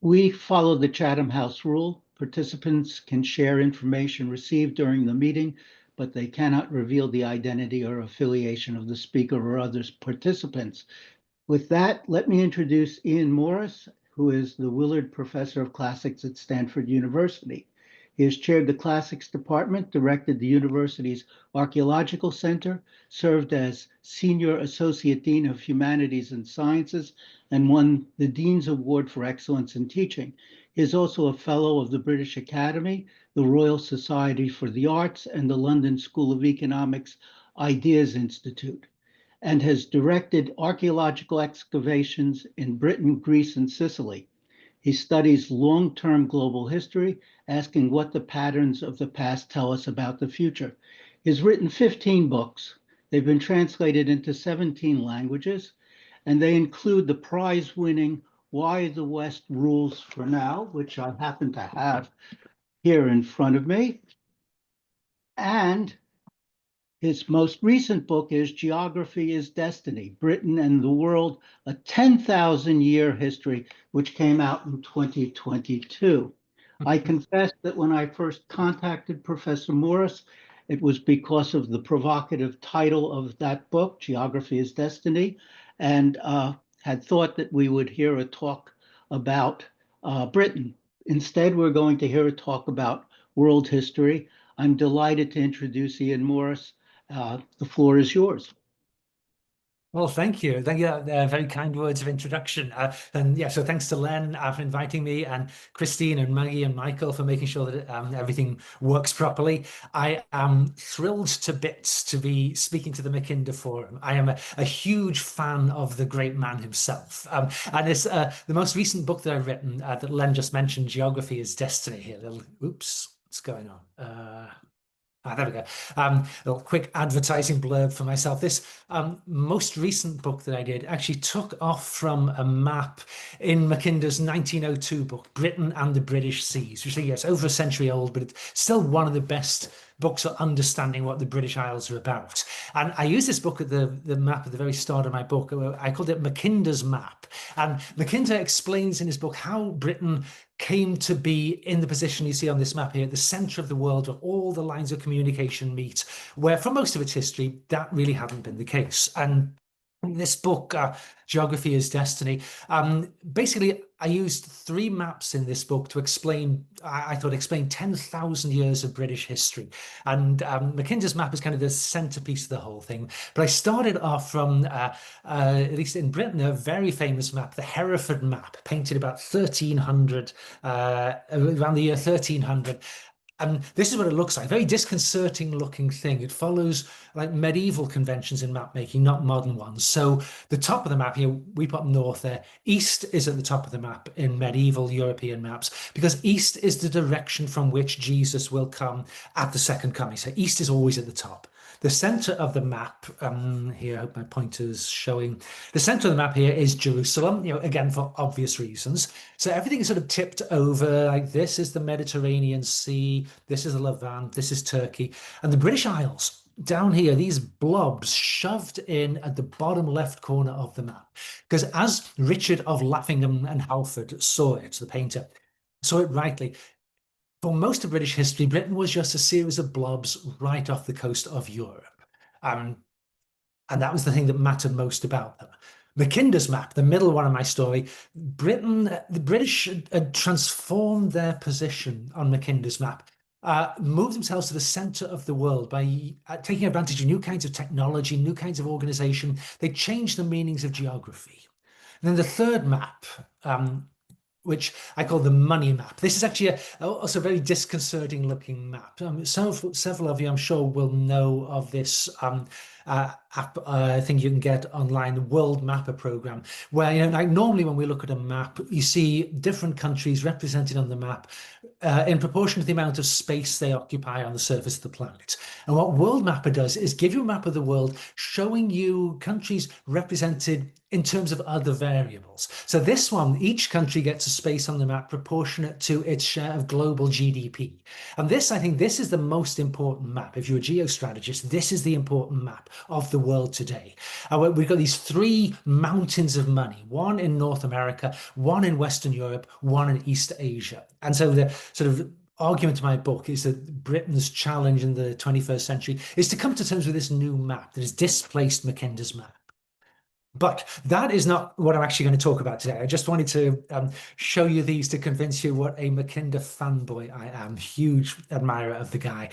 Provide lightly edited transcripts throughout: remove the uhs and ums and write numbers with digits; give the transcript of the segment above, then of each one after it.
We follow the Chatham House rule. Participants can share information received during the meeting, but they cannot reveal the identity or affiliation of the speaker or other participants. With that, let me introduce Ian Morris, who is the Willard Professor of Classics at Stanford University. He has chaired the Classics Department, directed the university's Archaeological Center, served as Senior Associate Dean of Humanities and Sciences, and won the Dean's Award for Excellence in Teaching. He is also a Fellow of the British Academy, the Royal Society for the Arts, and the London School of Economics Ideas Institute, and has directed archaeological excavations in Britain, Greece, and Sicily. He studies long-term global history, asking what the patterns of the past tell us about the future. He's written 15 books. They've been translated into 17 languages, and they include the prize-winning Why the West Rules for Now, which I happen to have here in front of me. And his most recent book is Geography is Destiny, Britain and the World, a 10,000-year history, which came out in 2022. I confess that when I first contacted Professor Morris, it was because of the provocative title of that book, Geography is Destiny, and had thought that we would hear a talk about Britain. Instead, we're going to hear a talk about world history. I'm delighted to introduce Ian Morris. The floor is yours. Well, thank you. Thank you. Very kind words of introduction. And yeah, so thanks to Len for inviting me, and Christine and Maggie and Michael for making sure that everything works properly. I am thrilled to bits to be speaking to the Mackinder Forum. I am a huge fan of the great man himself. And it's the most recent book that I've written that Len just mentioned, Geography is Destiny. Here, oops, what's going on? There we go. A little quick advertising blurb for myself. This most recent book that I did actually took off from a map in Mackinder's 1902 book, Britain and the British Seas, which is over a century old, but it's still one of the best books for understanding what the British Isles are about. And I use this book at the map at the very start of my book. I called it Mackinder's Map. And Mackinder explains in his book how Britain came to be in the position you see on this map here, at the center of the world where all the lines of communication meet, where for most of its history, that really hadn't been the case. And in this book, Geography is Destiny, basically, I used 3 maps in this book to explain, I thought, explain 10,000 years of British history. And Mackinder's map is kind of the centerpiece of the whole thing. But I started off from, at least in Britain, a very famous map, the Hereford map, painted about 1300, around the year 1300. And this is what it looks like, very disconcerting looking thing. It follows like medieval conventions in map making, not modern ones. So the top of the map here, we put north there. East is at the top of the map in medieval European maps, because east is the direction from which Jesus will come at the second coming. So east is always at the top. The center of the map, here, I hope my pointer's showing. The center of the map here is Jerusalem, again, for obvious reasons. So everything is sort of tipped over, like this is the Mediterranean Sea, this is the Levant, this is Turkey. And the British Isles, down here, these blobs shoved in at the bottom left corner of the map. Because as Richard of Laffingham and Halford saw it, the painter, saw it rightly, for most of British history, Britain was just a series of blobs right off the coast of Europe. And that was the thing that mattered most about them. Mackinder's map, the middle one of my story, the British had transformed their position on Mackinder's map, moved themselves to the center of the world by taking advantage of new kinds of technology, new kinds of organization. They changed the meanings of geography. And then the third map, which I call the money map. This is actually also a very disconcerting looking map. Several of you, I'm sure, will know of this app, I think you can get online, the World Mapper program, where, like normally when we look at a map, you see different countries represented on the map in proportion to the amount of space they occupy on the surface of the planet. And what World Mapper does is give you a map of the world showing you countries represented in terms of other variables. So this one, each country gets a space on the map proportionate to its share of global GDP. And this, I think this is the most important map. If you're a geostrategist, this is the important map of the world today. We've got these three mountains of money, one in North America, one in Western Europe, one in East Asia. And so the sort of argument in my book is that Britain's challenge in the 21st century is to come to terms with this new map that has displaced Mackinder's map. But that is not what I'm actually going to talk about today. I just wanted to show you these to convince you what a Mackinder fanboy I am, huge admirer of the guy.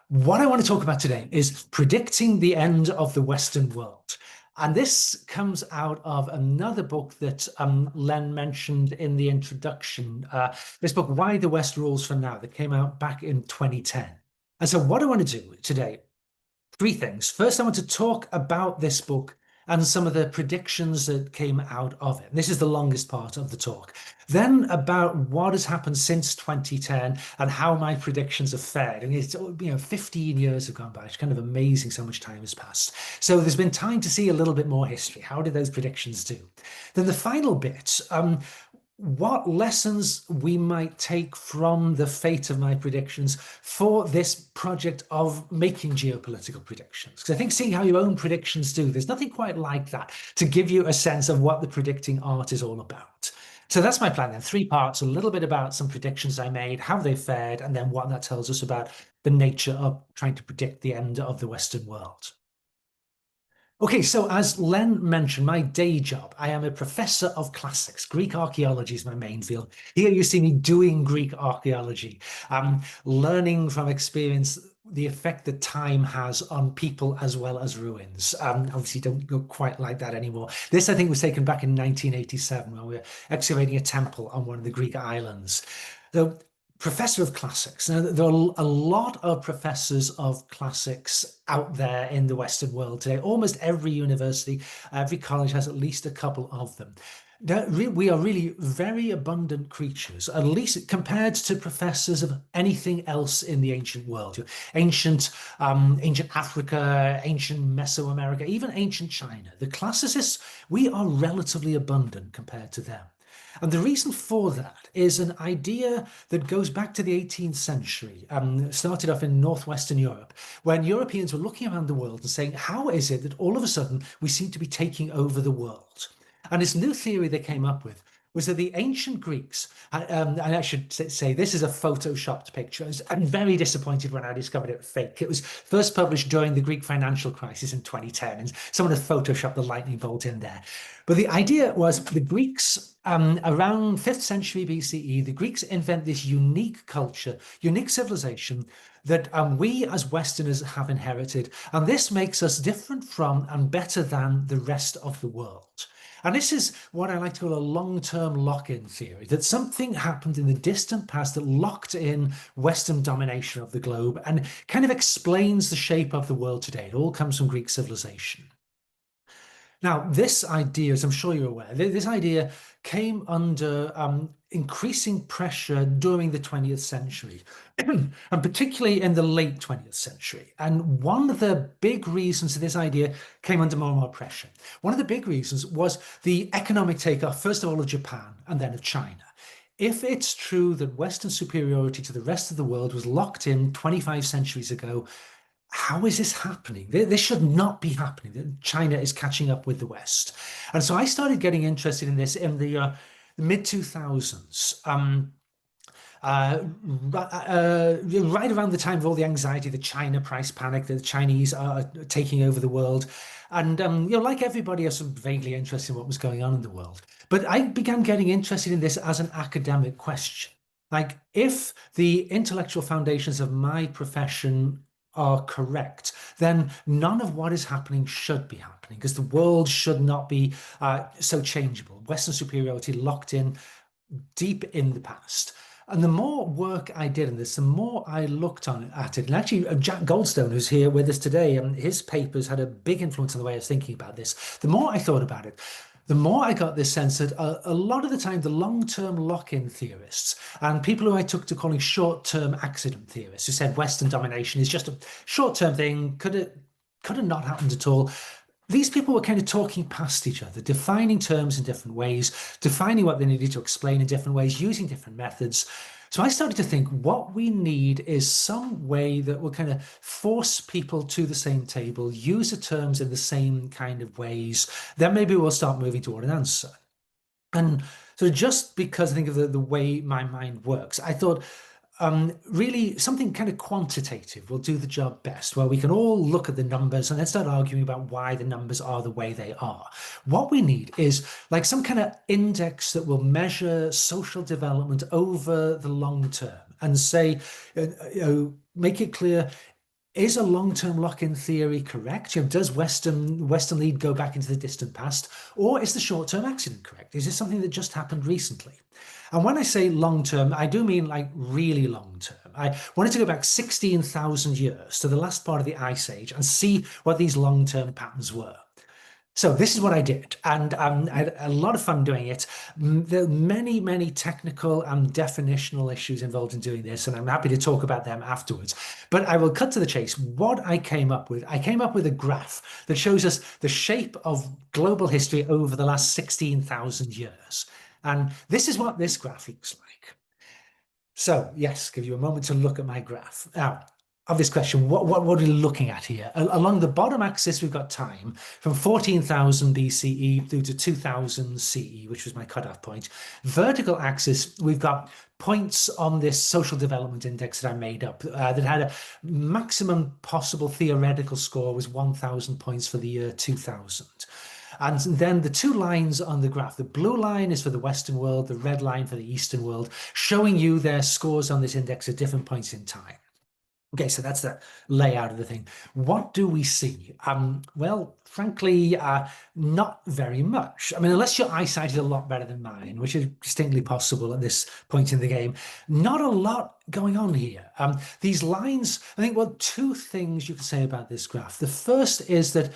What I want to talk about today is predicting the end of the Western world. And this comes out of another book that Len mentioned in the introduction, this book, Why the West Rules for Now, that came out back in 2010. And so what I want to do today, three things. First, I want to talk about this book and some of the predictions that came out of it. This is the longest part of the talk. Then about what has happened since 2010 and how my predictions have fared. And it's, 15 years have gone by. It's kind of amazing so much time has passed. So there's been time to see a little bit more history. How did those predictions do? Then the final bit, what lessons we might take from the fate of my predictions for this project of making geopolitical predictions. Because I think seeing how your own predictions do, there's nothing quite like that to give you a sense of what the predicting art is all about. So that's my plan then. Three parts, a little bit about some predictions I made, how they fared, and then what that tells us about the nature of trying to predict the end of the Western world. Okay, so as Len mentioned, my day job, I am a professor of classics. Greek archaeology is my main field. Here you see me doing Greek archaeology, learning from experience the effect that time has on people as well as ruins. Obviously, don't go quite like that anymore. This, I think, was taken back in 1987 when we were excavating a temple on one of the Greek islands. So, professor of classics. Now, there are a lot of professors of classics out there in the Western world today. Almost every university, every college has at least a couple of them. Now, we are really very abundant creatures, at least compared to professors of anything else in the ancient world. Ancient Africa, ancient Mesoamerica, even ancient China. The classicists, we are relatively abundant compared to them. And the reason for that is an idea that goes back to the 18th century, started off in northwestern Europe, when Europeans were looking around the world and saying, how is it that all of a sudden we seem to be taking over the world? And this new theory they came up with was that the ancient Greeks, and I should say this is a photoshopped picture. I'm very disappointed when I discovered it was fake. It was first published during the Greek financial crisis in 2010, and someone had photoshopped the lightning bolt in there. But the idea was the Greeks, around 5th century BCE, the Greeks invent this unique culture, unique civilization that we as Westerners have inherited. And this makes us different from and better than the rest of the world. And this is what I like to call a long-term lock-in theory, that something happened in the distant past that locked in Western domination of the globe and kind of explains the shape of the world today. It all comes from Greek civilization. Now, this idea, as I'm sure you're aware, this idea came under increasing pressure during the 20th century, and particularly in the late 20th century. And one of the big reasons this idea came under more and more pressure, one of the big reasons was the economic takeoff, first of all, of Japan and then of China. If it's true that Western superiority to the rest of the world was locked in 25 centuries ago, how is this happening? This should not be happening. China is catching up with the West. And so I started getting interested in this in the mid-2000s. Right around the time of all the anxiety, the China price panic, that the Chinese are taking over the world. And, like everybody, I was vaguely interested in what was going on in the world. But I began getting interested in this as an academic question. Like, if the intellectual foundations of my profession are correct, then none of what is happening should be happening, because the world should not be so changeable. Western superiority locked in deep in the past. And the more work I did in this, the more I looked at it. And actually, Jack Goldstone, who's here with us today, his papers had a big influence on the way I was thinking about this. The more I thought about it, the more I got this sense that a lot of the time, the long-term lock-in theorists and people who I took to calling short-term accident theorists, who said Western domination is just a short-term thing, could have not happened at all, these people were kind of talking past each other, defining terms in different ways, defining what they needed to explain in different ways, using different methods. So I started to think what we need is some way that will kind of force people to the same table, use the terms in the same kind of ways. Then maybe we'll start moving toward an answer. And so just because I think of the way my mind works, I thought really something kind of quantitative will do the job best, where we can all look at the numbers and then start arguing about why the numbers are the way they are. What we need is like some kind of index that will measure social development over the long term and say, make it clear. Is a long-term lock-in theory correct? Does Western lead go back into the distant past, or is the short-term accident correct? Is this something that just happened recently? And when I say long-term, I do mean like really long-term. I wanted to go back 16,000 years to the last part of the Ice Age and see what these long-term patterns were. So this is what I did, and I had a lot of fun doing it. There are many, many technical and definitional issues involved in doing this, and I'm happy to talk about them afterwards. But I will cut to the chase. What I came up with a graph that shows us the shape of global history over the last 16,000 years. And this is what this graph looks like. So yes, give you a moment to look at my graph. Now, obvious question, what are we looking at here? Along the bottom axis, we've got time from 14,000 BCE through to 2000 CE, which was my cutoff point. Vertical axis, we've got points on this social development index that I made up that had a maximum possible theoretical score was 1,000 points for the year 2000. And then the two lines on the graph, the blue line is for the Western world, the red line for the Eastern world, showing you their scores on this index at different points in time. Okay, so that's the layout of the thing. What do we see? Well, frankly, not very much. I mean, unless your eyesight is a lot better than mine, which is distinctly possible at this point in the game, not a lot going on here. These lines, I think, well, two things you can say about this graph. The first is that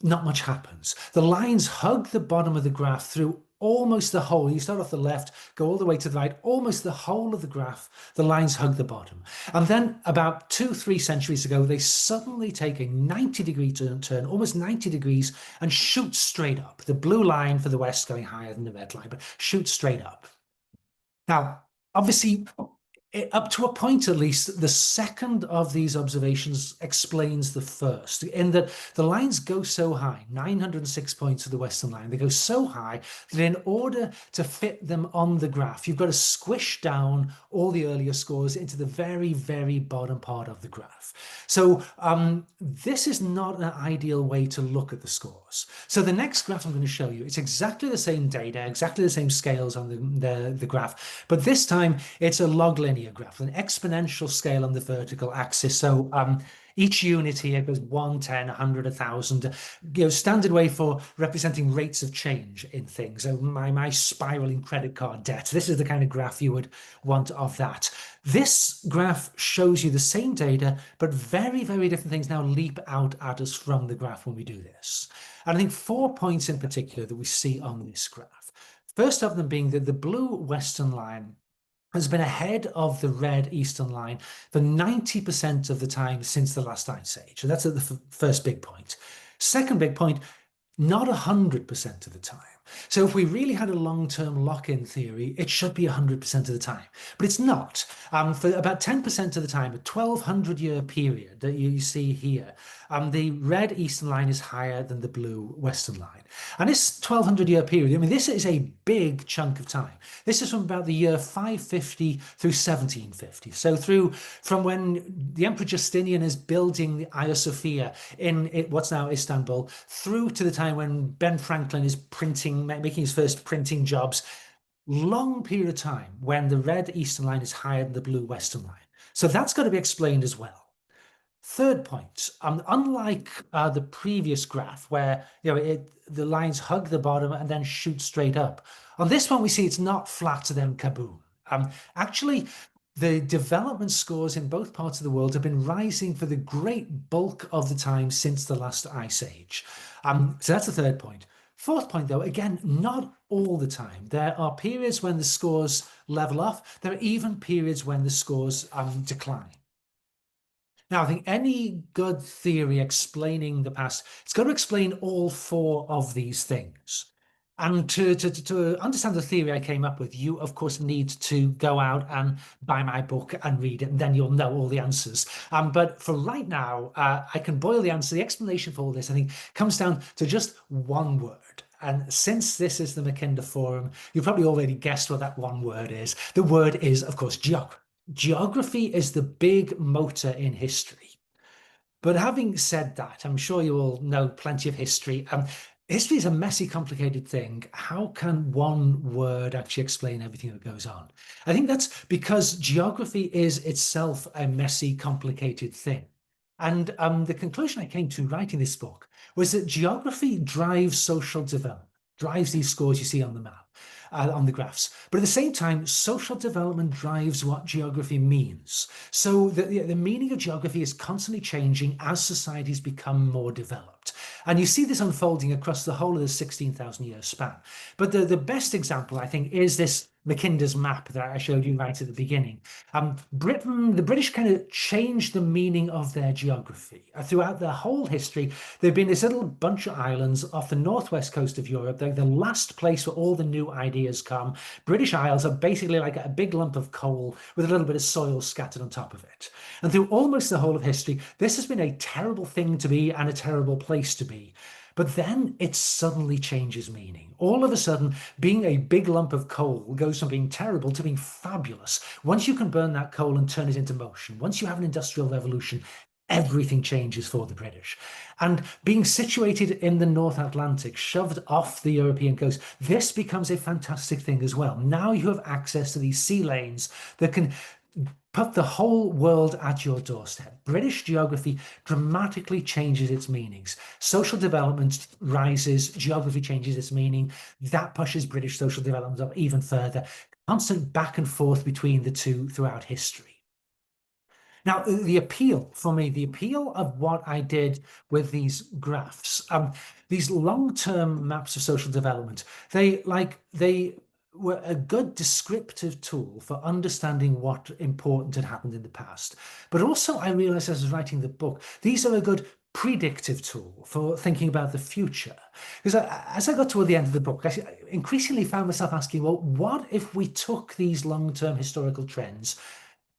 not much happens. The lines hug the bottom of the graph through almost the whole. You start off the left, go all the way to the right, almost the whole of the graph, the lines hug the bottom. And then about 2-3 centuries ago, they suddenly take a 90-degree turn, almost 90 degrees, and shoot straight up. The blue line for the West going higher than the red line, but shoot straight up. Now, obviously, up to a point at least, the second of these observations explains the first, in that the lines go so high, 906 points of the Western line, they go so high that in order to fit them on the graph, you've got to squish down all the earlier scores into the very, very bottom part of the graph. So this is not an ideal way to look at the scores. So the next graph I'm going to show you, it's exactly the same data, exactly the same scales on the graph, but this time it's a log linear graph, an exponential scale on the vertical axis. So each unit here goes 1, 10, 100, 1,000, standard way for representing rates of change in things. So my spiraling credit card debt, this is the kind of graph you would want of that. This graph shows you the same data, but very, very different things now leap out at us from the graph when we do this. And I think 4 points in particular that we see on this graph. First of them being that the blue Western line has been ahead of the red Eastern line for 90% of the time since the last Ice Age. So that's the first big point. Second big point, not 100% of the time. So if we really had a long-term lock-in theory, it should be 100% of the time, but it's not. For about 10% of the time, a 1,200-year period that you see here, the red Eastern line is higher than the blue Western line. And this 1,200-year period, I mean, this is a big chunk of time. This is from about the year 550 through 1750. So from when the Emperor Justinian is building the Hagia Sophia in what's now Istanbul, through to the time when Ben Franklin is making his first printing jobs, long period of time when the red Eastern line is higher than the blue Western line. So that's got to be explained as well. Third point, unlike the previous graph where the lines hug the bottom and then shoot straight up, on this one we see it's not flat then kaboom. Actually, the development scores in both parts of the world have been rising for the great bulk of the time since the last Ice Age. So that's the third point. Fourth point, though, again, not all the time. There are periods when the scores level off. There are even periods when the scores decline. Now, I think any good theory explaining the past, it's got to explain all four of these things. And to understand the theory I came up with, you, of course, need to go out and buy my book and read it, and then you'll know all the answers. But for right now, I can boil the answer. The explanation for all this, I think, comes down to just one word. And since this is the Mackinder Forum, you've probably already guessed what that one word is. The word is, of course, geography. Geography is the big motor in history. But having said that, I'm sure you all know plenty of history. History is a messy, complicated thing. How can one word actually explain everything that goes on? I think that's because geography is itself a messy, complicated thing. And the conclusion I came to writing this book was that geography drives social development, drives these scores you see on the map, on the graphs. But at the same time, social development drives what geography means. So the meaning of geography is constantly changing as societies become more developed. And you see this unfolding across the whole of the 16,000 year span. But the best example, I think, is this Mackinder's map that I showed you right at the beginning. The British kind of changed the meaning of their geography. Throughout their whole history, there've been this little bunch of islands off the northwest coast of Europe. They're the last place where all the new ideas come. British Isles are basically like a big lump of coal with a little bit of soil scattered on top of it. And through almost the whole of history, this has been a terrible thing to be and a terrible place to be. But then it suddenly changes meaning. All of a sudden, being a big lump of coal goes from being terrible to being fabulous. Once you can burn that coal and turn it into motion, once you have an industrial revolution, everything changes for the British. And being situated in the North Atlantic, shoved off the European coast, this becomes a fantastic thing as well. Now you have access to these sea lanes that can put the whole world at your doorstep. British geography dramatically changes its meanings. Social development rises, geography changes its meaning. That pushes British social development up even further. Constant back and forth between the two throughout history. Now, the appeal for me, the appeal of what I did with these graphs, these long-term maps of social development, they were a good descriptive tool for understanding what important had happened in the past. But also, I realized as I was writing the book, these are a good predictive tool for thinking about the future. Because as I got toward the end of the book, I increasingly found myself asking, well, what if we took these long-term historical trends,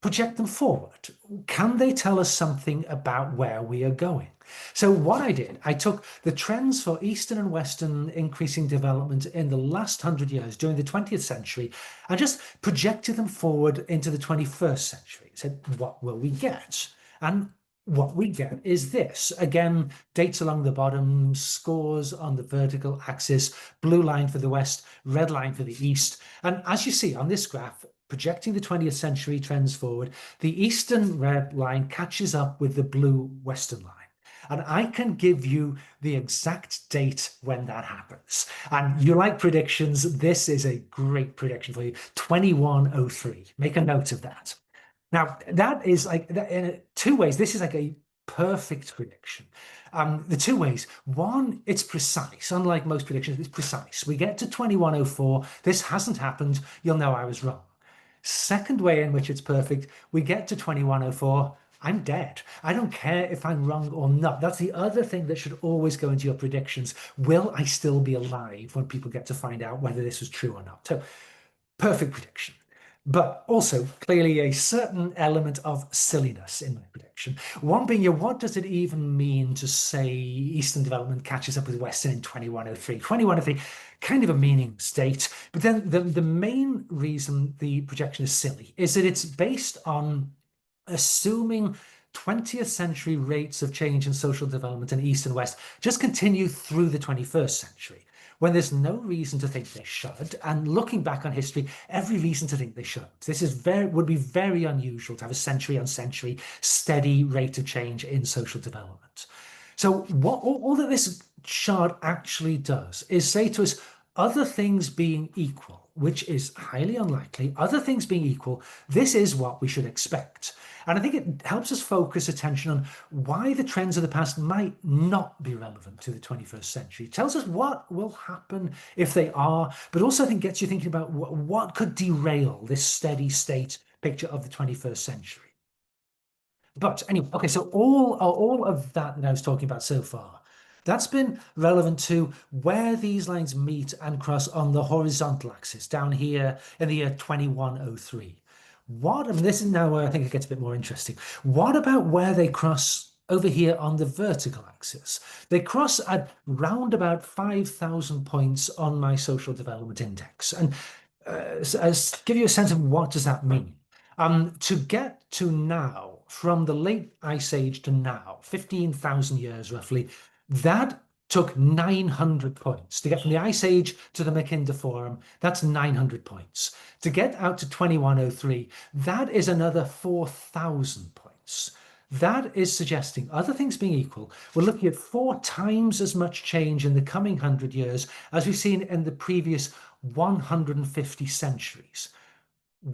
project them forward? Can they tell us something about where we are going? So what I did, I took the trends for Eastern and Western increasing development in the last 100 years during the 20th century and just projected them forward into the 21st century. Said, what will we get? And what we get is this. Again, dates along the bottom, scores on the vertical axis, blue line for the West, red line for the East. And as you see on this graph, projecting the 20th century trends forward, the Eastern red line catches up with the blue Western line. And I can give you the exact date when that happens. And you like predictions, this is a great prediction for you. 2103. Make a note of that. Now, that is like, in two ways, this is like a perfect prediction. The two ways. One, it's precise. Unlike most predictions, it's precise. We get to 2104. This hasn't happened. You'll know I was wrong. Second way in which it's perfect, we get to 2104. I'm dead. I don't care if I'm wrong or not. That's the other thing that should always go into your predictions. Will I still be alive when people get to find out whether this was true or not? So, perfect prediction. But also clearly a certain element of silliness in my prediction. One being, what does it even mean to say Eastern development catches up with Western in 2103? 2103, kind of a meaningless date. But then the main reason the projection is silly is that it's based on assuming 20th century rates of change in social development in East and West just continue through the 21st century, when there's no reason to think they should. And looking back on history, every reason to think they should. This is would be very unusual to have a century on century steady rate of change in social development. So what all that this chart actually does is say to us, other things being equal, which is highly unlikely, other things being equal, this is what we should expect. And I think it helps us focus attention on why the trends of the past might not be relevant to the 21st century. It tells us what will happen if they are, but also I think gets you thinking about what could derail this steady state picture of the 21st century. But anyway, okay, so all of that that I was talking about so far, that's been relevant to where these lines meet and cross on the horizontal axis down here in the year 2103. I mean, this is now where I think it gets a bit more interesting. What about where they cross over here on the vertical axis? They cross at round about 5,000 points on my social development index. And give you a sense of what does that mean. To get to now, from the late Ice Age to now, 15,000 years roughly, that took 900 points. To get from the Ice Age to the Mackinder Forum, that's 900 points. To get out to 2103, that is another 4,000 points. That is suggesting, other things being equal, we're looking at 4 times as much change in the coming 100 years as we've seen in the previous 150 centuries.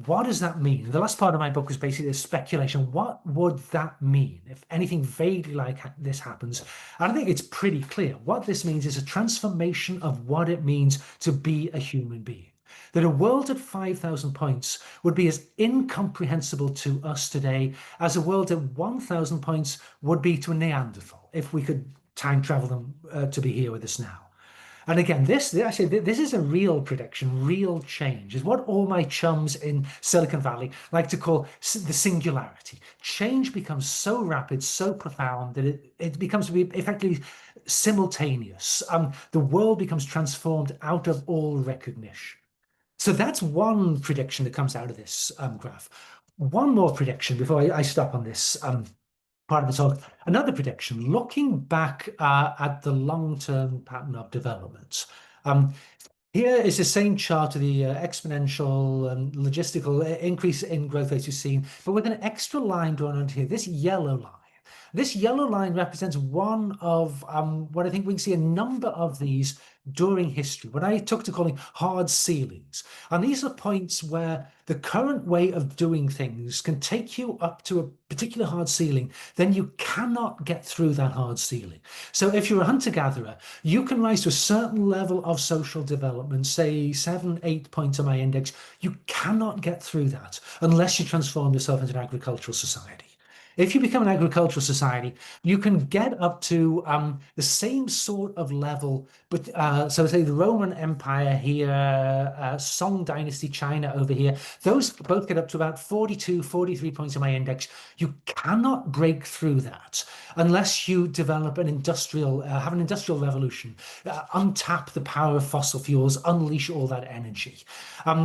What does that mean? The last part of my book was basically a speculation. What would that mean if anything vaguely like this happens? And I think it's pretty clear. What this means is a transformation of what it means to be a human being. That a world at 5,000 points would be as incomprehensible to us today as a world at 1,000 points would be to a Neanderthal, if we could time travel them to be here with us now. And again, this is a real prediction, real change, is what all my chums in Silicon Valley like to call the singularity. Change becomes so rapid, so profound that it becomes to be effectively simultaneous. The world becomes transformed out of all recognition. So that's one prediction that comes out of this graph. One more prediction before I stop on this part of the talk. Another prediction, looking back at the long-term pattern of development. Here is the same chart of the exponential and logistical increase in growth rates you've seen, but with an extra line drawn onto here, this yellow line. This yellow line represents one of what I think we can see a number of these during history, what I took to calling hard ceilings. And these are points where the current way of doing things can take you up to a particular hard ceiling, then you cannot get through that hard ceiling. So if you're a hunter-gatherer, you can rise to a certain level of social development, say 7, 8 points on my index. You cannot get through that unless you transform yourself into an agricultural society. If you become an agricultural society, you can get up to the same sort of level, but so say the Roman Empire here, Song Dynasty China over here, those both get up to about 42, 43 points on my index. You cannot break through that unless you develop an have an industrial revolution, untap the power of fossil fuels, unleash all that energy.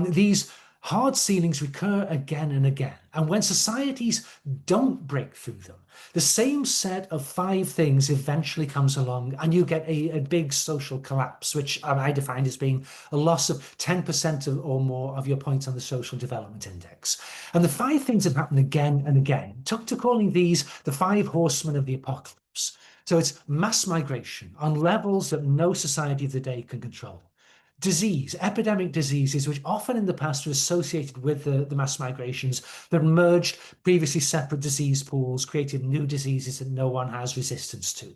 These hard ceilings recur again and again. And when societies don't break through them, the same set of 5 things eventually comes along and you get a big social collapse, which I defined as being a loss of 10% or more of your points on the social development index. And the 5 things that happen again and again, took to calling these the 5 horsemen of the apocalypse. So it's mass migration on levels that no society of the day can control. Disease, epidemic diseases, which often in the past were associated with the mass migrations that merged previously separate disease pools, created new diseases that no one has resistance to.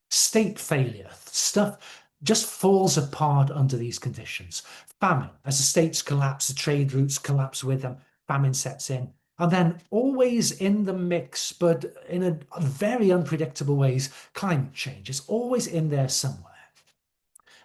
State failure, stuff just falls apart under these conditions. Famine, as the states collapse, the trade routes collapse with them, famine sets in. And then always in the mix, but in a very unpredictable ways, climate change is always in there somewhere.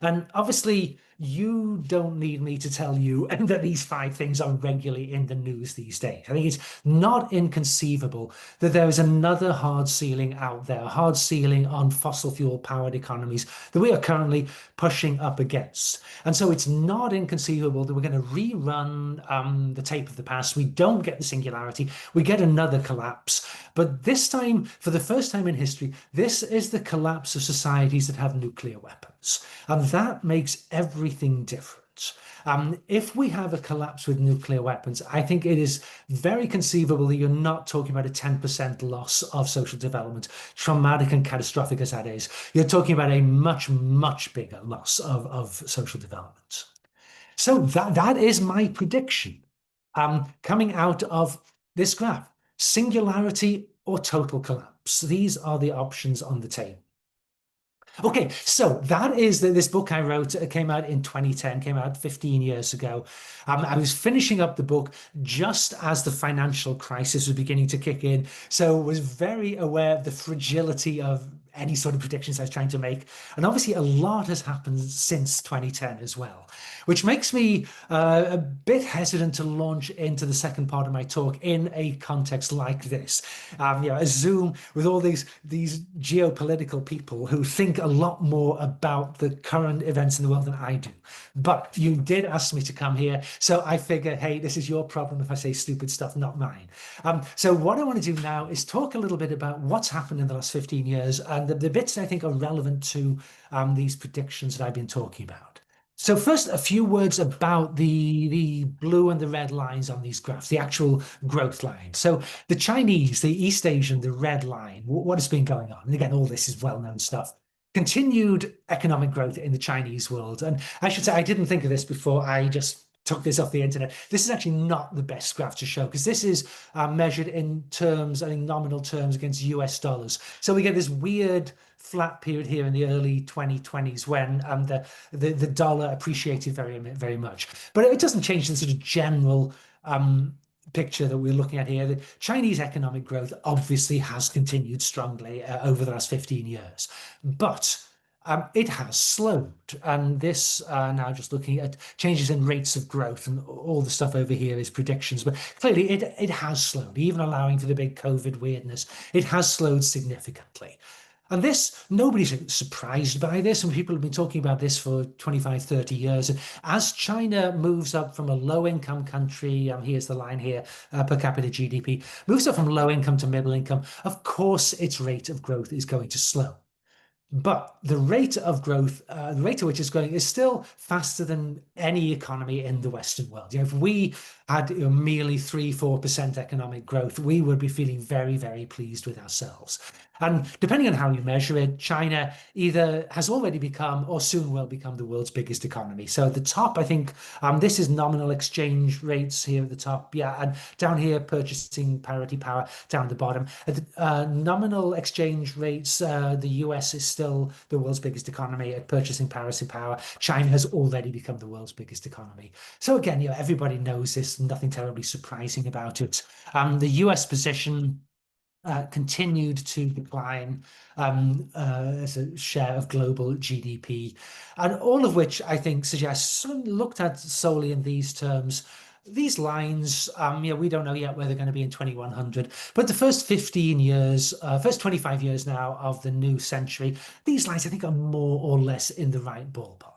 And obviously, you don't need me to tell you that these 5 things are regularly in the news these days. I think it's not inconceivable that there is another hard ceiling out there, a hard ceiling on fossil fuel powered economies that we are currently pushing up against. And so it's not inconceivable that we're going to rerun the tape of the past. We don't get the singularity. We get another collapse. But this time, for the first time in history, this is the collapse of societies that have nuclear weapons. And that makes everything different. If we have a collapse with nuclear weapons, I think it is very conceivable that you're not talking about a 10% loss of social development, traumatic and catastrophic as that is. You're talking about a much, much bigger loss of social development. So that is my prediction coming out of this graph. Singularity or total collapse. These are the options on the table. Okay, so that is this book I wrote. It came out in 2010, came out 15 years ago. I was finishing up the book just as the financial crisis was beginning to kick in, so was very aware of the fragility of any sort of predictions I was trying to make. And obviously, a lot has happened since 2010 as well, which makes me a bit hesitant to launch into the second part of my talk in a context like this. A Zoom with all these geopolitical people who think a lot more about the current events in the world than I do. But you did ask me to come here, so I figure, hey, this is your problem if I say stupid stuff, not mine. So what I want to do now is talk a little bit about what's happened in the last 15 years and the bits that I think are relevant to these predictions that I've been talking about. So first, a few words about the blue and the red lines on these graphs, the actual growth line. So the Chinese, the East Asian, the red line, what has been going on? And again, all this is well-known stuff. Continued economic growth in the Chinese world. And I should say, I didn't think of this before. I just took this off the internet. This is actually not the best graph to show because this is measured in terms, I think nominal terms against US dollars. So we get this weird flat period here in the early 2020s when the dollar appreciated very, very much. But it doesn't change the sort of general picture that we're looking at here. The Chinese economic growth obviously has continued strongly over the last 15 years, but it has slowed. And this, now just looking at changes in rates of growth and all the stuff over here is predictions, but clearly it has slowed, even allowing for the big COVID weirdness. It has slowed significantly. And this, nobody's surprised by this, and people have been talking about this for 25, 30 years. As China moves up from a low-income country, here's the line here, per capita GDP, moves up from low income to middle income, of course its rate of growth is going to slow. But the rate of growth, the rate at which it's going is still faster than any economy in the Western world. If we had merely 3-4% economic growth, we would be feeling very, very pleased with ourselves. And depending on how you measure it, China either has already become or soon will become the world's biggest economy. So at the top, I think this is nominal exchange rates here at the top. Yeah, and down here, purchasing parity power down at the bottom. At the, nominal exchange rates, the US is still the world's biggest economy. At purchasing parity power, China has already become the world's biggest economy. So again, everybody knows this, nothing terribly surprising about it. The US position continued to decline as a share of global GDP, and all of which I think suggests, looked at solely in these terms, these lines, we don't know yet where they're going to be in 2100, but the first 15 years, first 25 years now of the new century, these lines I think are more or less in the right ballpark.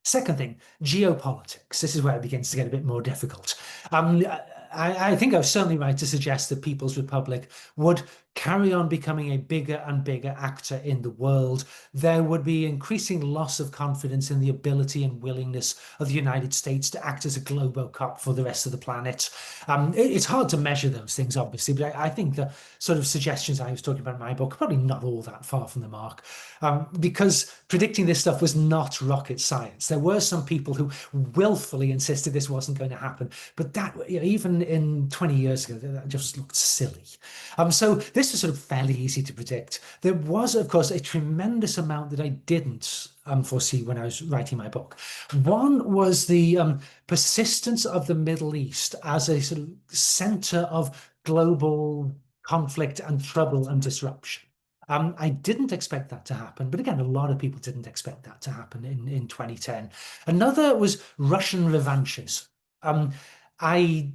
Second thing, geopolitics. This is where it begins to get a bit more difficult. I think I was certainly right to suggest that People's Republic would carry on becoming a bigger and bigger actor in the world. There would be increasing loss of confidence in the ability and willingness of the United States to act as a globocop for the rest of the planet. It's hard to measure those things, obviously, but I think the sort of suggestions I was talking about in my book are probably not all that far from the mark, because predicting this stuff was not rocket science. There were some people who willfully insisted this wasn't going to happen, but that, even in 20 years ago, that just looked silly. So this was sort of fairly easy to predict. There was, of course, a tremendous amount that I didn't foresee when I was writing my book. One was the persistence of the Middle East as a sort of center of global conflict and trouble and disruption. I didn't expect that to happen, but again, a lot of people didn't expect that to happen in 2010. Another was Russian revanches. I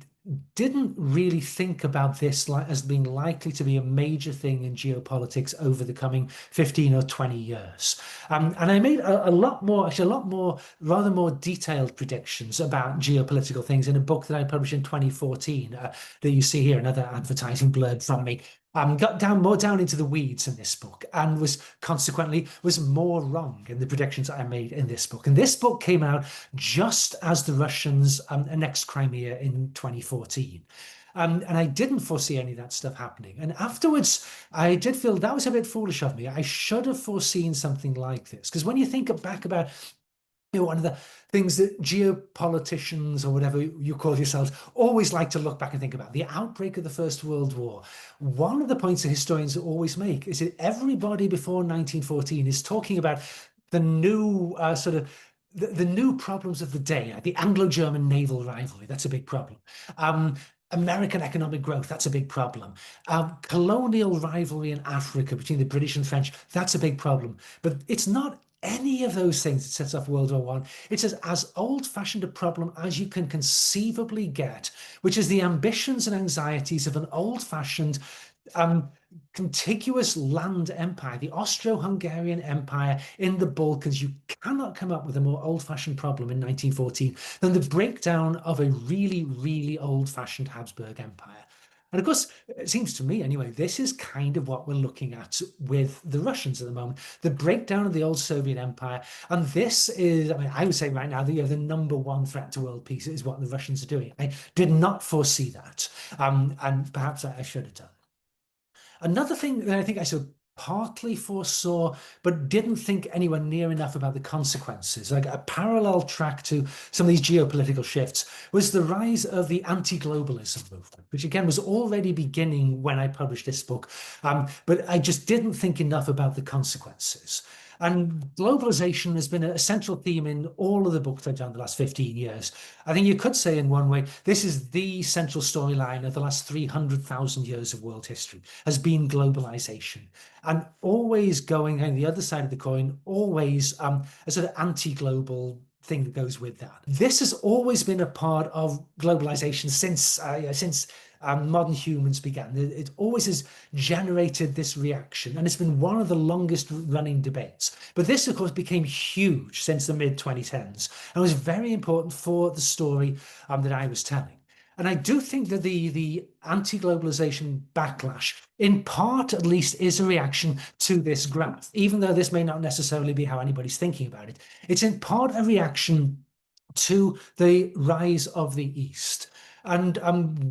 didn't really think about this as being likely to be a major thing in geopolitics over the coming 15 or 20 years. And I made a lot more, actually a lot more, rather more detailed predictions about geopolitical things in a book that I published in 2014 that you see here, another advertising blurb from me. Got more down into the weeds in this book and was consequently more wrong in the predictions I made in this book. And this book came out just as the Russians annexed Crimea in 2014. And I didn't foresee any of that stuff happening. And afterwards, I did feel that was a bit foolish of me. I should have foreseen something like this. Because when you think back about one of the things that geopoliticians or whatever you call yourselves always like to look back and think about, the outbreak of the First World War. One of the points that historians always make is that everybody before 1914 is talking about the new the new problems of the day, like the Anglo-German naval rivalry. That's a big problem. American economic growth, that's a big problem. Colonial rivalry in Africa between the British and French, that's a big problem. But it's not any of those things that sets off World War One. It's as old-fashioned a problem as you can conceivably get, which is the ambitions and anxieties of an old-fashioned contiguous land empire, the Austro-Hungarian Empire in the Balkans. You cannot come up with a more old-fashioned problem in 1914 than the breakdown of a really, really old-fashioned Habsburg Empire. And of course, it seems to me anyway, this is kind of what we're looking at with the Russians at the moment, the breakdown of the old Soviet Empire. And this is, I mean, I would say right now, the number one threat to world peace is what the Russians are doing. I did not foresee that. And perhaps I should have done. Another thing that I think I sort of partly foresaw, but didn't think anywhere near enough about the consequences, like a parallel track to some of these geopolitical shifts, was the rise of the anti-globalism movement, which again was already beginning when I published this book, but I just didn't think enough about the consequences. And globalization has been a central theme in all of the books I've done the last 15 years. I think you could say in one way, this is the central storyline of the last 300,000 years of world history, has been globalization. And always going on the other side of the coin, always a sort of anti-global thing that goes with that. This has always been a part of globalization since modern humans began. It always has generated this reaction, and it's been one of the longest running debates. But this, of course, became huge since the mid-2010s and was very important for the story that I was telling. And I do think that the anti-globalization backlash, in part at least, is a reaction to this graph, even though this may not necessarily be how anybody's thinking about it. It's in part a reaction to the rise of the East. And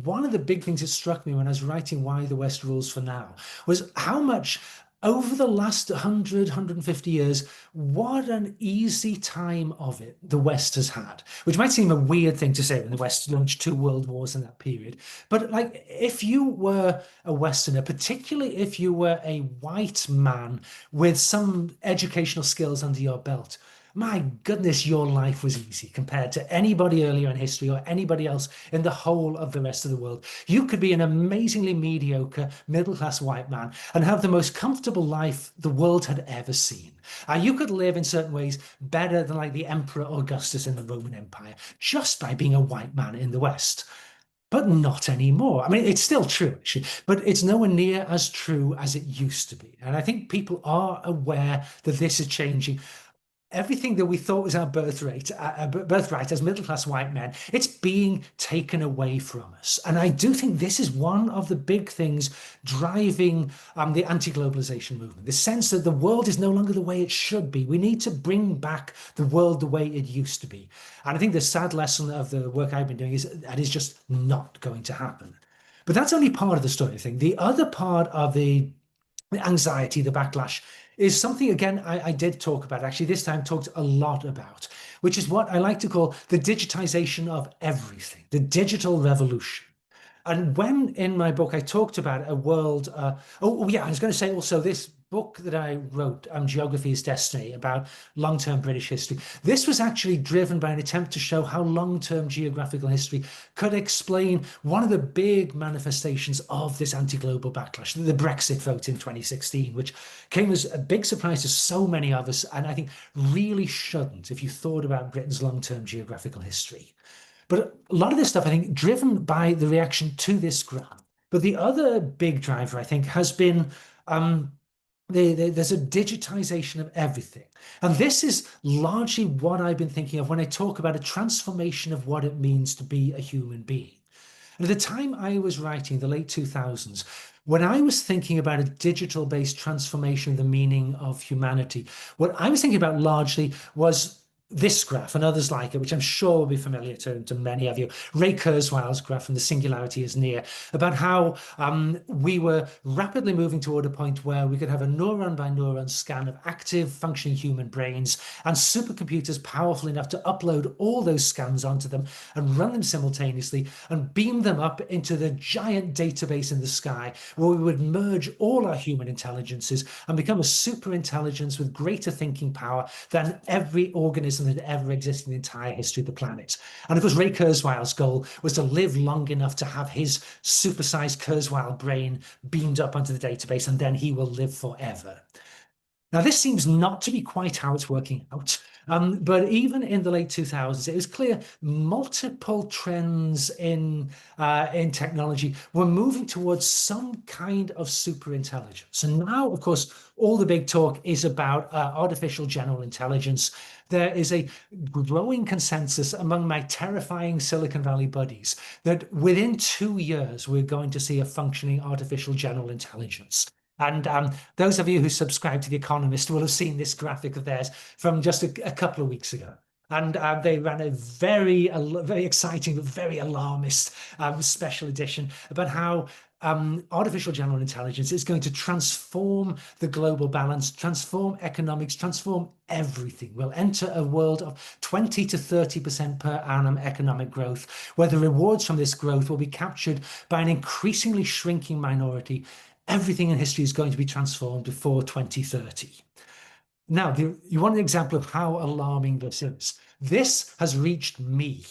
one of the big things that struck me when I was writing Why the West Rules for Now was how much over the last 100, 150 years, what an easy time of it the West has had, which might seem a weird thing to say when the West launched 2 world wars in that period. But like, if you were a Westerner, particularly if you were a white man with some educational skills under your belt, my goodness, your life was easy compared to anybody earlier in history or anybody else in the whole of the rest of the world. You could be an amazingly mediocre middle-class white man and have the most comfortable life the world had ever seen. You could live in certain ways better than like the Emperor Augustus in the Roman Empire just by being a white man in the West. But not anymore. I mean, it's still true, actually, but it's nowhere near as true as it used to be. And I think people are aware that this is changing. Everything that we thought was our birthright as middle-class white men, it's being taken away from us. And I do think this is one of the big things driving the anti-globalization movement, the sense that the world is no longer the way it should be. We need to bring back the world the way it used to be. And I think the sad lesson of the work I've been doing is that is just not going to happen. But that's only part of the story thing. The other part of the anxiety, the backlash, is something, again, I did talk about, actually, this time talked a lot about, which is what I like to call the digitization of everything, the digital revolution. And when in my book I talked about a world, oh yeah, I was going to say also this book that I wrote, Geography is Destiny, about long-term British history. This was actually driven by an attempt to show how long-term geographical history could explain one of the big manifestations of this anti-global backlash, the Brexit vote in 2016, which came as a big surprise to so many of us, and I think really shouldn't if you thought about Britain's long-term geographical history. But a lot of this stuff, I think, driven by the reaction to this graph. But the other big driver, I think, has been there's a digitization of everything. And this is largely what I've been thinking of when I talk about a transformation of what it means to be a human being. And at the time I was writing, the late 2000s, when I was thinking about a digital-based transformation of the meaning of humanity, what I was thinking about largely was this graph and others like it, which I'm sure will be familiar to many of you, Ray Kurzweil's graph from The Singularity is Near, about how we were rapidly moving toward a point where we could have a neuron by neuron scan of active functioning human brains and supercomputers powerful enough to upload all those scans onto them and run them simultaneously and beam them up into the giant database in the sky, where we would merge all our human intelligences and become a super intelligence with greater thinking power than every organism that ever existed in the entire history of the planet. And of course, Ray Kurzweil's goal was to live long enough to have his supersized Kurzweil brain beamed up onto the database, and then he will live forever. Now, this seems not to be quite how it's working out. But even in the late 2000s, it was clear multiple trends in technology were moving towards some kind of super intelligence. And now, of course, all the big talk is about artificial general intelligence. There is a growing consensus among my terrifying Silicon Valley buddies that within 2 years, we're going to see a functioning artificial general intelligence. And those of you who subscribe to The Economist will have seen this graphic of theirs from just a couple of weeks ago. And they ran a very exciting, but very alarmist special edition about how artificial general intelligence is going to transform the global balance, transform economics, transform everything. We'll enter a world of 20 to 30% per annum economic growth, where the rewards from this growth will be captured by an increasingly shrinking minority. Everything in history is going to be transformed before 2030. Now, you want an example of how alarming this is. This has reached me.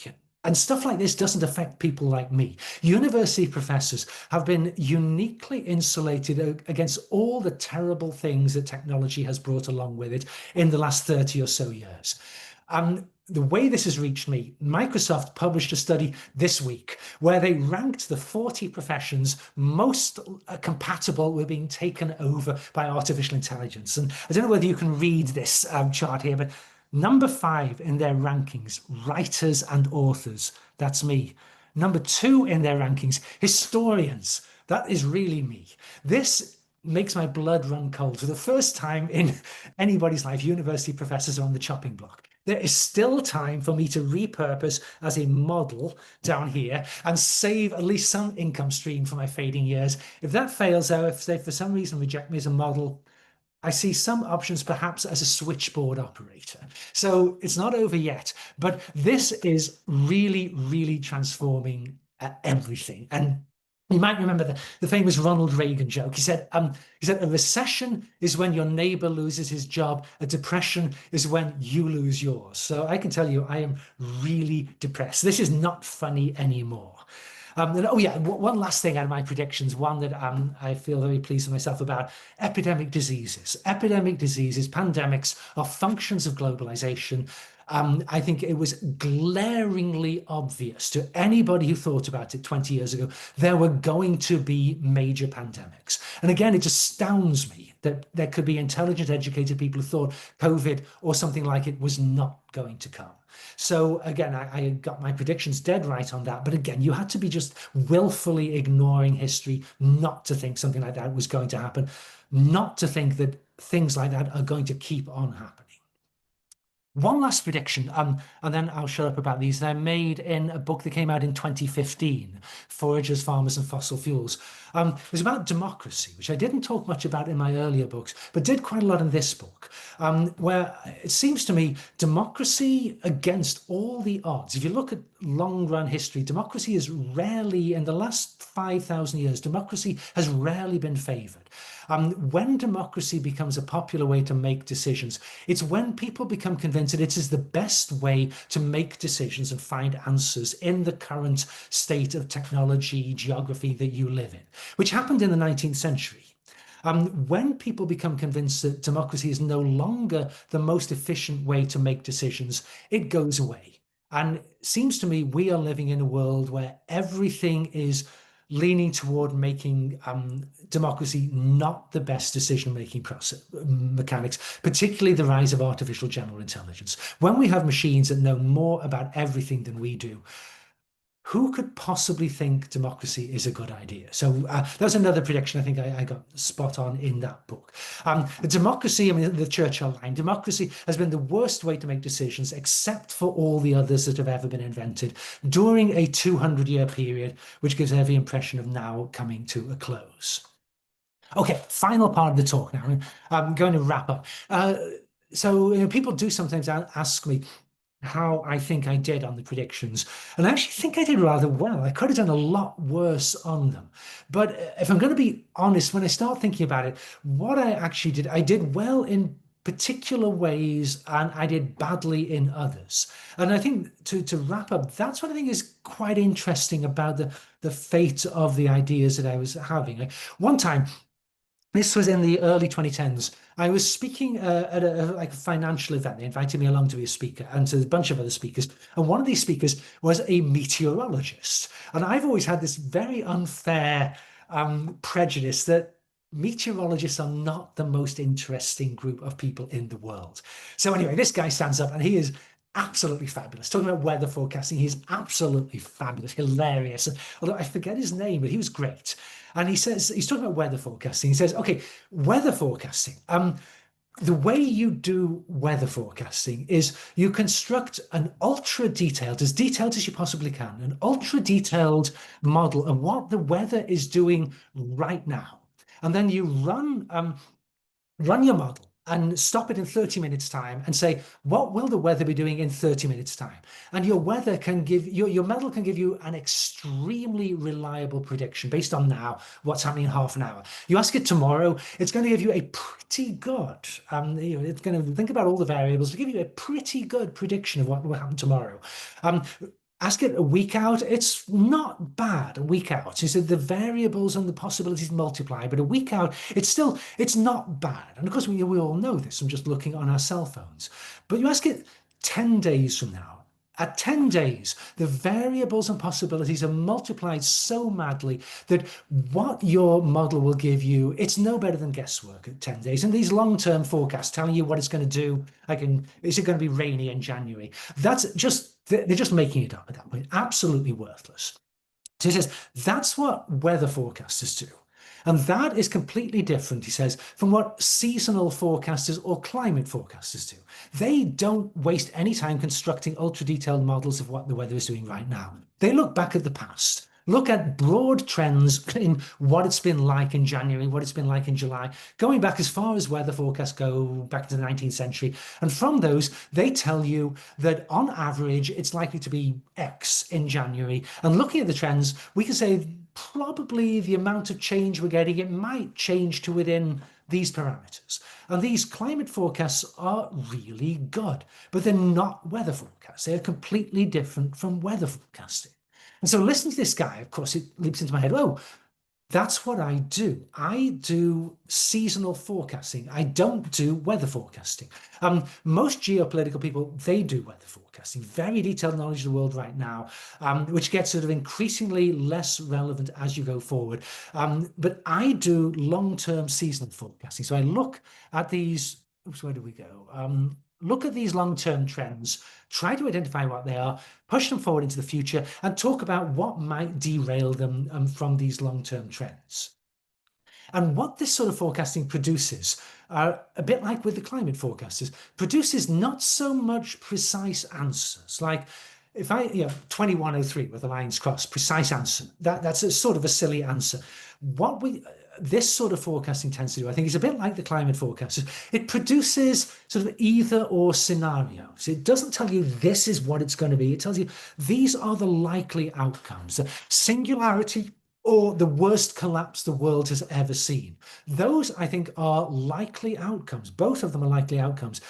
And stuff like this doesn't affect people like me. University professors have been uniquely insulated against all the terrible things that technology has brought along with it in the last 30 or so years. The way this has reached me, Microsoft published a study this week where they ranked the 40 professions most compatible with being taken over by artificial intelligence. And I don't know whether you can read this chart here, but number 5 in their rankings, writers and authors. That's me. Number 2 in their rankings, historians. That is really me. This makes my blood run cold. For the first time in anybody's life, university professors are on the chopping block. There is still time for me to repurpose as a model down here and save at least some income stream for my fading years. If that fails, though, if they for some reason reject me as a model, I see some options perhaps as a switchboard operator. So it's not over yet, but this is really, really transforming everything. And you might remember the famous Ronald Reagan joke. He said, a recession is when your neighbor loses his job. A depression is when you lose yours. So I can tell you, I am really depressed. This is not funny anymore. Oh yeah, one last thing out of my predictions, one that I feel very pleased with myself about: epidemic diseases. Epidemic diseases, pandemics, are functions of globalization. I think it was glaringly obvious to anybody who thought about it 20 years ago, there were going to be major pandemics. And again, it just astounds me that there could be intelligent, educated people who thought COVID or something like it was not going to come. So again, I got my predictions dead right on that. But again, you had to be just willfully ignoring history not to think something like that was going to happen, not to think that things like that are going to keep on happening. One last prediction, and then I'll shut up about these. They're made in a book that came out in 2015, Foragers, Farmers and Fossil Fuels. It was about democracy, which I didn't talk much about in my earlier books, but did quite a lot in this book, where it seems to me democracy against all the odds. If you look at long run history, democracy is rarely, in the last 5,000 years, democracy has rarely been favored. When democracy becomes a popular way to make decisions, it's when people become convinced that it is the best way to make decisions and find answers in the current state of technology, geography that you live in, which happened in the 19th century. When people become convinced that democracy is no longer the most efficient way to make decisions, it goes away. And it seems to me we are living in a world where everything is leaning toward making democracy not the best decision-making process mechanics, particularly the rise of artificial general intelligence. When we have machines that know more about everything than we do, who could possibly think democracy is a good idea? So that was another prediction I think I got spot on in that book. Democracy, I mean, the Churchill line, democracy has been the worst way to make decisions except for all the others that have ever been invented during a 200-year period, which gives every impression of now coming to a close. Okay, final part of the talk now. I'm going to wrap up. So people do sometimes ask me how I think I did on the predictions. And I actually think I did rather well. I could have done a lot worse on them. But if I'm going to be honest, when I start thinking about it, what I actually did, I did well in particular ways and I did badly in others. And I think to wrap up, that's what I think is quite interesting about the fate of the ideas that I was having. Like, one time, this was in the early 2010s. I was speaking at a financial event. They invited me along to be a speaker and to a bunch of other speakers. And one of these speakers was a meteorologist. And I've always had this very unfair prejudice that meteorologists are not the most interesting group of people in the world. So anyway, this guy stands up and he is absolutely fabulous. Talking about weather forecasting, he's absolutely fabulous, hilarious. Although I forget his name, but he was great. And he says, he's talking about weather forecasting. He says, okay, weather forecasting. The way you do weather forecasting is you construct an ultra detailed, as detailed as you possibly can, an ultra detailed model of what the weather is doing right now. And then you run your model and stop it in 30 minutes time and say, what will the weather be doing in 30 minutes time? And your weather can give your model can give you an extremely reliable prediction based on now, what's happening in half an hour. You ask it tomorrow, it's going to give you a pretty good, it's going to think about all the variables to give you a pretty good prediction of what will happen tomorrow. Ask it a week out, it's not bad a week out. He said the variables and the possibilities multiply, but a week out, it's not bad. And of course, we all know this from just looking on our cell phones. But you ask it 10 days from now, at 10 days, the variables and possibilities are multiplied so madly that what your model will give you, it's no better than guesswork at 10 days. And these long-term forecasts telling you what it's going to do, is it going to be rainy in January? They're just making it up at that point, absolutely worthless. So he says, that's what weather forecasters do. And that is completely different, he says, from what seasonal forecasters or climate forecasters do. They don't waste any time constructing ultra-detailed models of what the weather is doing right now. They look back at the past, look at broad trends in what it's been like in January, what it's been like in July, going back as far as weather forecasts go back to the 19th century. And from those, they tell you that on average, it's likely to be X in January. And looking at the trends, we can say probably the amount of change we're getting, it might change to within these parameters. And these climate forecasts are really good, but they're not weather forecasts. They're completely different from weather forecasting. And so listening to this guy, of course, it leaps into my head, oh, that's what I do. I do seasonal forecasting. I don't do weather forecasting. Most geopolitical people, they do weather forecasting, very detailed knowledge of the world right now, which gets sort of increasingly less relevant as you go forward. But I do long-term seasonal forecasting. So I look at these, oops, where do we go? Look at these long-term trends, try to identify what they are, push them forward into the future, and talk about what might derail them from these long-term trends. And what this sort of forecasting produces, a bit like with the climate forecasters, produces not so much precise answers. Like if 2103 with the lines crossed, precise answer, that's a sort of a silly answer. What this sort of forecasting tends to do, I think, is a bit like the climate forecasters. It produces sort of either or scenarios. It doesn't tell you this is what it's going to be. It tells you these are the likely outcomes. Singularity or the worst collapse the world has ever seen. Those, I think, are likely outcomes. Both of them are likely outcomes.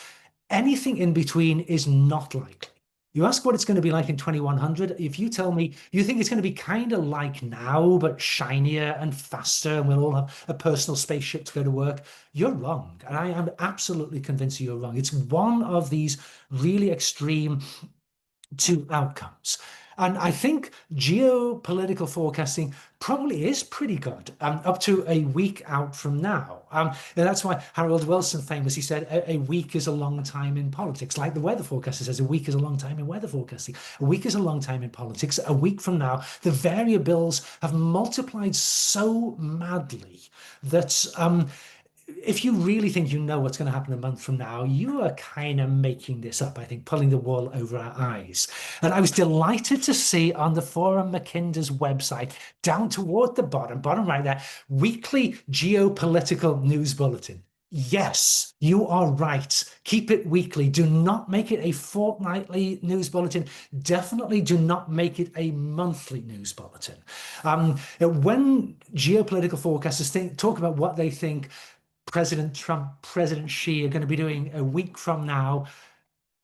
Anything in between is not likely. You ask what it's going to be like in 2100. If you tell me you think it's going to be kind of like now, but shinier and faster, and we'll all have a personal spaceship to go to work, you're wrong. And I am absolutely convinced you're wrong. It's one of these really extreme two outcomes. And I think geopolitical forecasting probably is pretty good up to a week out from now. And that's why Harold Wilson famously said a week is a long time in politics. Like the weather forecaster says, a week is a long time in weather forecasting. A week is a long time in politics. A week from now, the variables have multiplied so madly that if you really think you know what's going to happen a month from now, you are kind of making this up, I think, pulling the wool over our eyes. And I was delighted to see on the Forum Mackinder's website, down toward the bottom right there, weekly geopolitical news bulletin. Yes, you are right. Keep it weekly. Do not make it a fortnightly news bulletin. Definitely do not make it a monthly news bulletin. When geopolitical forecasters talk about what they think President Trump, President Xi are going to be doing a week from now.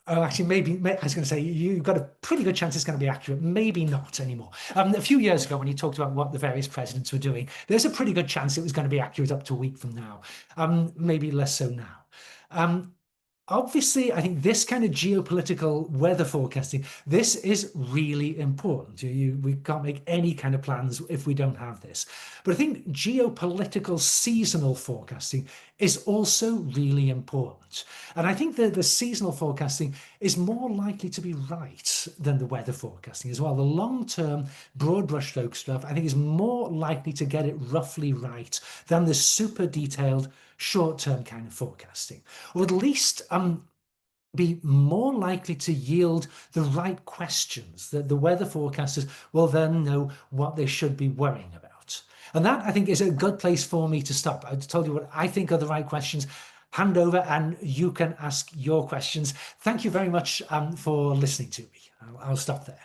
Oh, actually, maybe I was going to say you've got a pretty good chance it's going to be accurate. Maybe not anymore. A few years ago, when you talked about what the various presidents were doing, there's a pretty good chance it was going to be accurate up to a week from now. Maybe less so now. Obviously, I think this kind of geopolitical weather forecasting, this is really important. We can't make any kind of plans if we don't have this. But I think geopolitical seasonal forecasting is also really important. And I think that the seasonal forecasting is more likely to be right than the weather forecasting as well. The long-term broad brushstroke stuff, I think, is more likely to get it roughly right than the super detailed short-term kind of forecasting, or at least be more likely to yield the right questions, that the weather forecasters will then know what they should be worrying about. And that, I think, is a good place for me to stop. I told you what I think are the right questions. Hand over and you can ask your questions. Thank you very much for listening to me. I'll stop there.